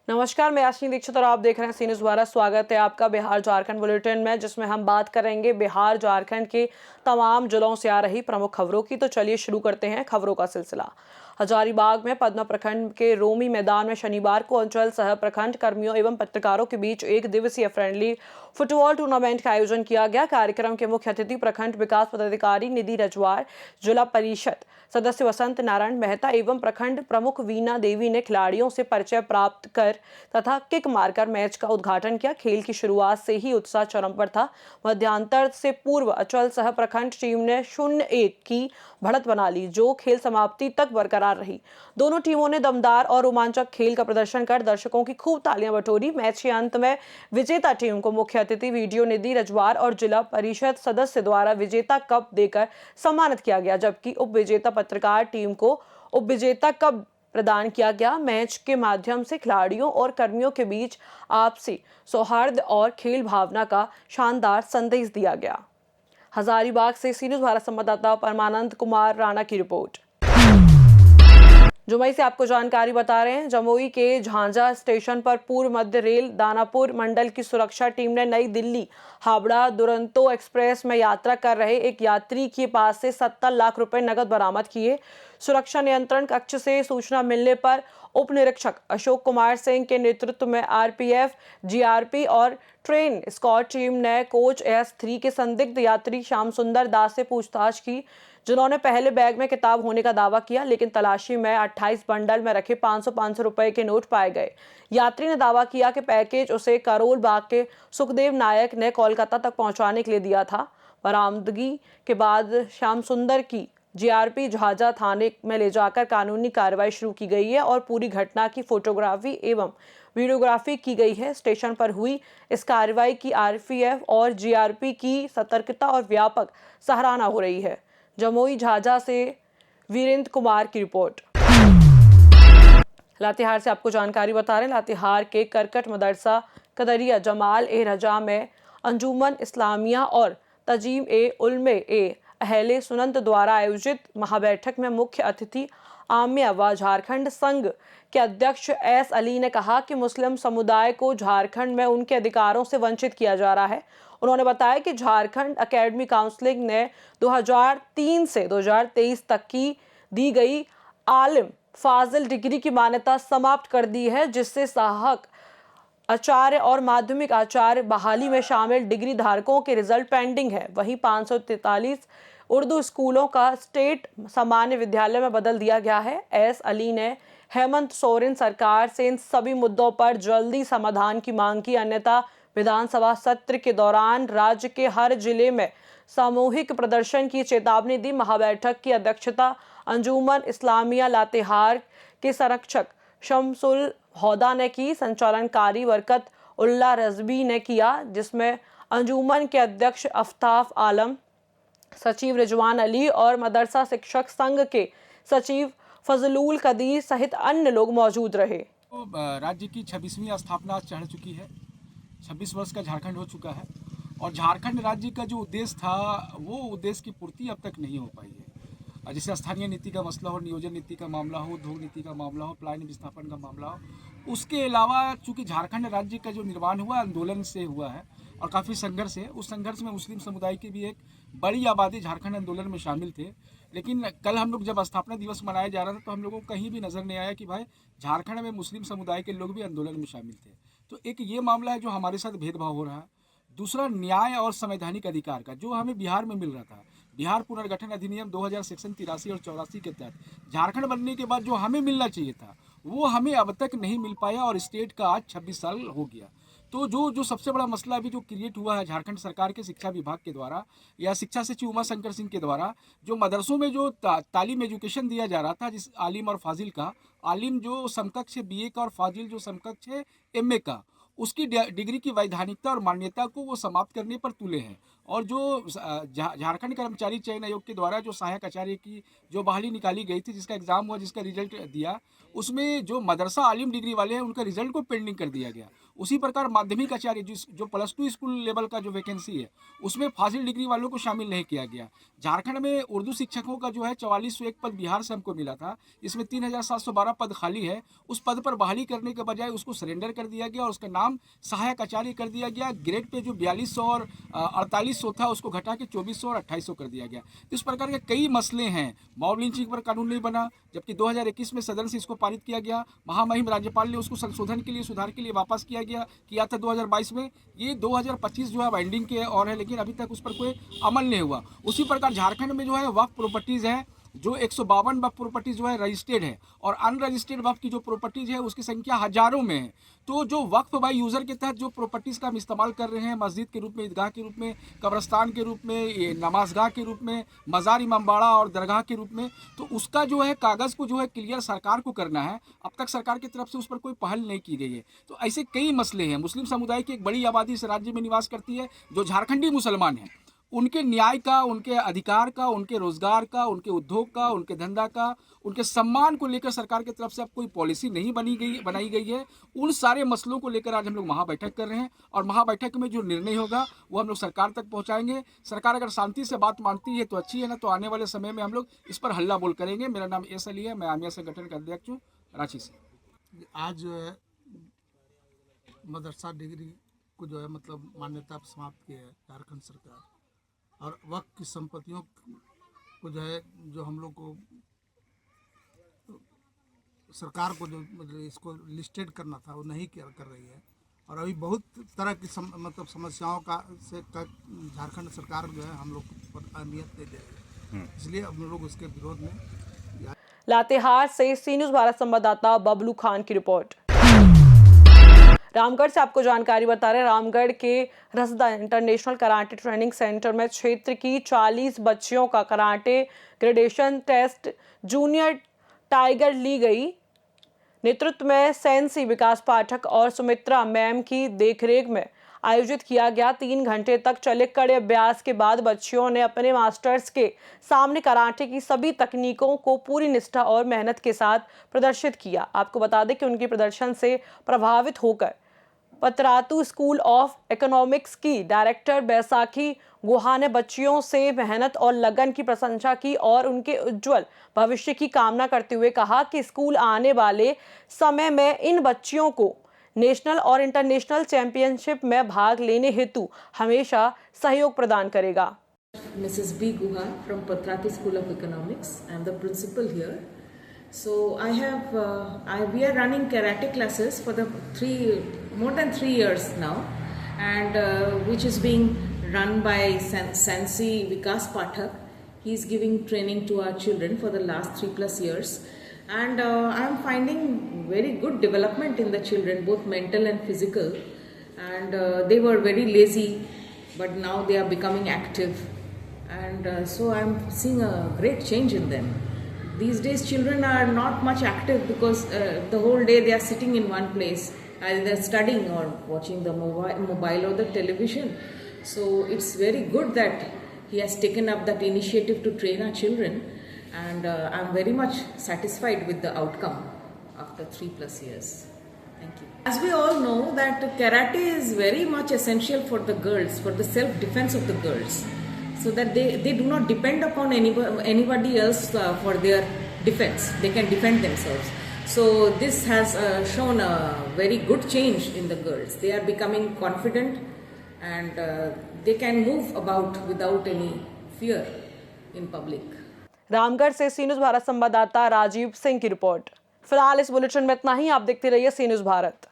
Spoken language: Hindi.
नमस्कार, मैं यास्मीन दीक्षित और आप देख रहे हैं सी न्यूज़ द्वारा। स्वागत है आपका बिहार झारखंड बुलेटिन में, जिसमें हम बात करेंगे बिहार झारखंड के तमाम जिलों से आ रही प्रमुख खबरों की। तो चलिए शुरू करते हैं खबरों का सिलसिला। हजारीबाग में पदमा प्रखंड के रोमी मैदान में शनिवार को अंचल सह प्रखंड कर्मियों एवं पत्रकारों के बीच एक दिवसीय फ्रेंडली फुटबॉल टूर्नामेंट का आयोजन किया गया। कार्यक्रम के मुख्य अतिथि प्रखंड विकास पदाधिकारी निधि रजवार, जिला परिषद सदस्य वसंत नारायण मेहता एवं प्रखंड प्रमुख वीना देवी ने खिलाड़ियों से परिचय प्राप्त कर तथा किक मारकर मैच का उद्घाटन किया। खेल की शुरुआत से ही उत्साह चरम पर था। मध्यांतर से पूर्व अचल सह प्रखंड टीम ने 0-1 की बढ़त बना ली, जो खेल समाप्ति तक बरकरार रही। दोनों टीमों ने दमदार और रोमांचक खेल का प्रदर्शन कर दर्शकों की खूब तालियां बटोरी। मैच के अंत में विजेता टीम को मुख्य अतिथि वीडियो निधि रजवार और जिला परिषद सदस्य द्वारा विजेता कप देकर सम्मानित किया गया, जबकि उप विजेता पत्रकार टीम को उप विजेता कप प्रदान किया गया। मैच के माध्यम से खिलाड़ियों और कर्मियों के बीच आपसी सौहार्द और खेल भावना का शानदार संदेश दिया गया। हजारीबाग से सी न्यूज़ भारत संवाददाता परमानंद कुमार राणा की रिपोर्ट। जमुई से आपको जानकारी बता रहे हैं। जमुई के झांझा स्टेशन पर पूर्व मध्य रेल दानापुर मंडल की सुरक्षा टीम ने नई दिल्ली हावड़ा दुरंतो एक्सप्रेस में यात्रा कर रहे एक यात्री के पास से 70 लाख रुपए नकद बरामद किए। सुरक्षा नियंत्रण कक्ष से सूचना मिलने पर उप निरीक्षक अशोक कुमार सिंह के नेतृत्व में आरपीएफ, जीआरपी और ट्रेन स्क्वाड टीम ने कोच S3 के संदिग्ध यात्री श्याम सुंदर दास से पूछताछ की, जिन्होंने पहले बैग में किताब होने का दावा किया, लेकिन तलाशी में 28 बंडल में रखे 500 रुपए के नोट पाए गए। यात्री ने दावा किया कि पैकेज उसे करोल बाग के सुखदेव नायक ने कोलकाता तक पहुंचाने के लिए दिया था। बरामदगी के बाद श्याम सुंदर की जीआरपी झाझा थाने में ले जाकर कानूनी कार्रवाई शुरू की गई है और पूरी घटना की फोटोग्राफी एवं वीडियोग्राफी की गई है। स्टेशन पर हुई इस कार्रवाई की आरपीएफ और जीआरपी की सतर्कता और व्यापक सराहना हो रही है। जमुई झाझा से वीरेंद्र कुमार की रिपोर्ट। लातेहार से आपको जानकारी बता रहे हैं। लातेहार के करकट मदरसा कदरिया जमाल ए रजा में अंजुमन इस्लामिया और तजीम ए उलमे ए अहले सुनत द्वारा आयोजित महाबैठक में मुख्य अतिथि आमिया व झारखंड संघ के अध्यक्ष S अली ने कहा कि मुस्लिम समुदाय को झारखंड में उनके अधिकारों से वंचित किया जा रहा है। उन्होंने बताया कि झारखंड एकेडमी काउंसिलिंग ने 2003 से 2023 तक की दी गई आलिम फाजिल डिग्री की मान्यता समाप्त कर दी है, जिससे सहायक आचार्य और माध्यमिक आचार्य बहाली में शामिल डिग्री धारकों के रिजल्ट पेंडिंग है। वहीं 543 उर्दू स्कूलों का स्टेट सामान्य विद्यालय में बदल दिया गया है। S अली ने हेमंत सोरेन सरकार से इन सभी मुद्दों पर जल्दी समाधान की मांग की, अन्यथा विधानसभा सत्र के दौरान राज्य के हर जिले में सामूहिक प्रदर्शन की चेतावनी दी। महाबैठक की अध्यक्षता अंजुमन इस्लामिया लातेहार के संरक्षक शमसुल हौदा ने की। संचालनकारी बरकत उल्ला रजबी ने किया, जिसमें अंजुमन के अध्यक्ष अफ्ताफ आलम, सचिव रिजवान अली और मदरसा शिक्षक संघ के सचिव फजलुल कदीर सहित अन्य लोग मौजूद रहे। राज्य की 26वीं स्थापना चढ़ चुकी है। 26 वर्ष का झारखंड हो चुका है और झारखंड राज्य का जो उद्देश्य था वो उद्देश्य की पूर्ति अब तक नहीं हो पाई है। जैसे स्थानीय नीति का मसला हो, नियोजन नीति का मामला हो, उद्योग नीति का मामला हो, पलायन विस्थापन का मामला हो, उसके अलावा चूँकि झारखंड राज्य का जो निर्माण हुआ आंदोलन से हुआ है और काफ़ी संघर्ष है। उस संघर्ष में मुस्लिम समुदाय की भी एक बड़ी आबादी झारखंड आंदोलन में शामिल थे। लेकिन कल हम लोग जब स्थापना दिवस मनाया जा रहा था तो हम लोगों को कहीं भी नज़र नहीं आया कि भाई झारखंड में मुस्लिम समुदाय के लोग भी आंदोलन में शामिल थे। तो एक ये मामला है जो हमारे साथ भेदभाव हो रहा है। दूसरा, न्याय और संवैधानिक अधिकार का जो हमें बिहार में मिल रहा था। बिहार पुनर्गठन अधिनियम 2000 सेक्शन 83 और 84 के तहत झारखंड बनने के बाद जो हमें मिलना चाहिए था वो हमें अब तक नहीं मिल पाया और स्टेट का आज 26 साल हो गया। तो जो सबसे बड़ा मसला अभी जो क्रिएट हुआ है झारखंड सरकार के शिक्षा विभाग के द्वारा या शिक्षा सचिव उमा शंकर सिंह के द्वारा, जो मदरसों में जो तालीम एजुकेशन दिया जा रहा था, जिस आलिम और फाजिल का, आलिम जो समकक्ष है BA का और फाजिल जो समकक्ष है MA का, उसकी डिग्री की वैधानिकता और मान्यता को वो समाप्त करने पर तुले हैं। और जो झारखंड कर्मचारी चयन आयोग के द्वारा जो सहायक आचार्य की जो बहाली निकाली गई थी, जिसका एग्जाम हुआ, जिसका रिजल्ट दिया, उसमें जो मदरसा आलिम डिग्री वाले हैं उनका रिजल्ट को पेंडिंग कर दिया गया। उसी प्रकार माध्यमिक आचार्य जो +2 स्कूल लेवल का जो वैकेंसी है उसमें फाजिल डिग्री वालों को शामिल नहीं किया गया। झारखंड में उर्दू शिक्षकों का जो है 4401 पद बिहार से हमको मिला था, इसमें 3712 पद खाली है। उस पद पर बहाली करने के बजाय उसको सरेंडर कर दिया गया और उसका नाम सहायक आचार्य कर दिया गया। ग्रेड पे जो 4200 और 4800 था उसको घटा के 2400 और 2800 कर दिया गया। तो इस प्रकार के कई मसले हैं। मॉब लिंचिंग पर कानून नहीं बना, जबकि 2021 में सदन से इसको पारित किया गया। महामहिम राज्यपाल ने उसको संशोधन के लिए, सुधार के लिए वापस किया था 2022 में। ये 2025 जो है बाइंडिंग के और है, लेकिन अभी तक उस पर कोई अमल नहीं हुआ। उसी प्रकार झारखंड में जो है वक्फ प्रॉपर्टीज़ है, जो 152 वक्फ प्रॉपर्टीज जो है रजिस्टर्ड है और अनरजिस्टर्ड वक्फ की जो प्रॉपर्टीज है उसकी संख्या हजारों में है। तो जो वक्फ बाय यूज़र के तहत जो प्रॉपर्टीज़ का हम इस्तेमाल कर रहे हैं, मस्जिद के रूप में, ईदगाह के रूप में, कब्रस्तान के रूप में, ये नमाजगाह के रूप में, मज़ार इमामबाड़ा और दरगाह के रूप में, तो उसका जो है कागज़ को जो है क्लियर सरकार को करना है। अब तक सरकार की तरफ से उस पर कोई पहल नहीं की गई है। तो ऐसे कई मसले हैं। मुस्लिम समुदाय की एक बड़ी आबादी इस राज्य में निवास करती है जो झारखंडी मुसलमान हैं। उनके न्याय का, उनके अधिकार का, उनके रोजगार का, उनके उद्योग का, उनके धंधा का, उनके सम्मान को लेकर सरकार की तरफ से अब कोई पॉलिसी नहीं बनाई गई है। उन सारे मसलों को लेकर आज हम लोग महाबैठक कर रहे हैं और महाबैठक में जो निर्णय होगा वो हम लोग सरकार तक पहुंचाएंगे। सरकार अगर शांति से बात मानती है तो अच्छी है, ना तो आने वाले समय में हम लोग इस पर हल्ला बोल करेंगे। मेरा नाम एस अली है, मैं आमिया संगठन का अध्यक्ष हूँ, रांची से। आज जो है मदरसा डिग्री को जो है मतलब मान्यता समाप्त की है झारखंड सरकार, और वक्त की संपत्तियों को जो है, जो हम लोग को सरकार को जो मतलब इसको लिस्टेड करना था वो नहीं कर रही है। और अभी बहुत तरह की मतलब समस्याओं का झारखंड सरकार जो है हम लोग को अहमियत नहीं दे रही है, इसलिए हम लोग उसके विरोध में। लातेहार से सी न्यूज़ भारत संवाददाता बबलू खान की रिपोर्ट। रामगढ़ से आपको जानकारी बता रहे, रामगढ़ के रसदा इंटरनेशनल कराटे ट्रेनिंग सेंटर में क्षेत्र की 40 बच्चियों का karate gradation test junior tiger ली गई। नेतृत्व में सेंसी विकास पाठक और सुमित्रा मैम की देखरेख में आयोजित किया गया। 3 घंटे तक चले कड़े अभ्यास के बाद बच्चियों ने अपने मास्टर्स के सामने कराटे की सभी तकनीकों को पूरी निष्ठा और मेहनत के साथ प्रदर्शित किया। आपको बता दें कि उनके प्रदर्शन से प्रभावित होकर पतरातू स्कूल ऑफ इकोनॉमिक्स की डायरेक्टर बैसाखी गुहा ने बच्चियों से मेहनत और लगन की प्रशंसा की और उनके उज्जवल भविष्य की कामना करते हुए कहा कि स्कूल आने वाले समय में इन बच्चियों को नेशनल और इंटरनेशनल चैंपियनशिप में भाग लेने हेतु हमेशा सहयोग प्रदान करेगा। Mrs. B. Guha from Patrati School of Economics. I am the principal here. So we are running karate classes for the more than 3 years now, and which is being run by Sensi Vikas Pathak. He is giving training to our children for the last 3+ years, and I am finding very good development in the children, both mental and physical. And they were very lazy, but now they are becoming active, and so I am seeing a great change in them. These days children are not much active because the whole day they are sitting in one place, either studying or watching the mobile or the television. So it's very good that he has taken up that initiative to train our children, and I'm very much satisfied with the outcome after 3+ years. Thank you. As we all know that karate is very much essential for the girls, for the self-defense of the girls, so that they do not depend upon anybody else for their defense. They can defend themselves. So this has shown a very good change in the girls. They are becoming confident, and they can move about without any fear in public. Ramgarh से सी न्यूज़ भारत संवाददाता राजीव सिंह की रिपोर्ट। फिलहाल इस बुलेटिन में इतना ही। आप देखते रहिए सी न्यूज़ भारत।